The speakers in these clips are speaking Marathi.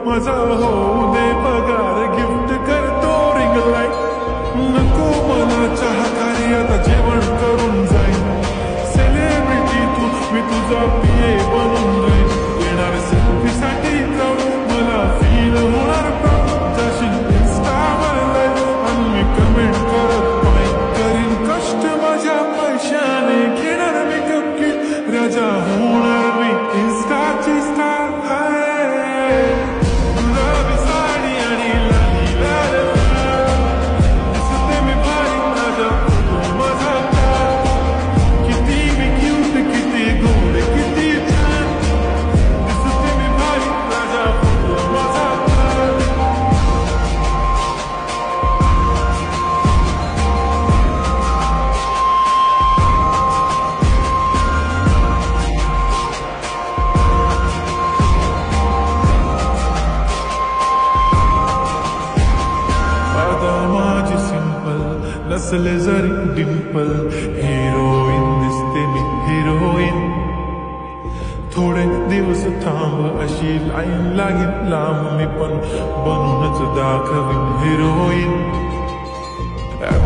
माझा होऊ दे पगार, गिफ्ट करतो रिंग लाईट. नको मला चहा खारी, आता जेवण करून जाईन. सेलिब्रिटी तू, मी तुझा पिये बनून जाईन. येणार सेल्फी साठी जाऊ, मला फील होणार प्राऊड. जाशील इन्स्टावर लाईव्ह आणि मी कमेंट करत पाहिजे. करीन कष्ट माझ्या पैशाने, घेणार मेकअप किट, राजा होणार मी इन्स्टाची स्टार. गुलाबी साडी आणि लाली लाल दिसते मी भारी, माझा फोटो माझा प्यार. किती मी क्यूट, किती गोड, किती छान दिसते मी भारी, राजा फोटो माझा प्यार. आता माझी सिंपल नसले जरी डिंपल, हिरोईन दिसते मी हिरोईन. थोडे दिवस थांब, अशी लाईन लागेल लांब, मी पण बनूनच दाखवीन हिरोईन.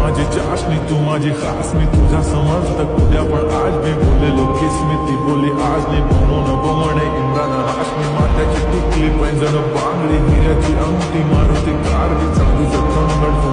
माझी चाशनी तू माझी खास, मी तुझा समजत उद्या पण आज मी बोलेलो किस मी, ती बोली आज नाही बनवून बमणे इम्रान हाशमी. माथ्याची टिकली पैंजण बांगडी, हिऱ्याची अंगठी, मारुती कार, चांदीचं कणगड.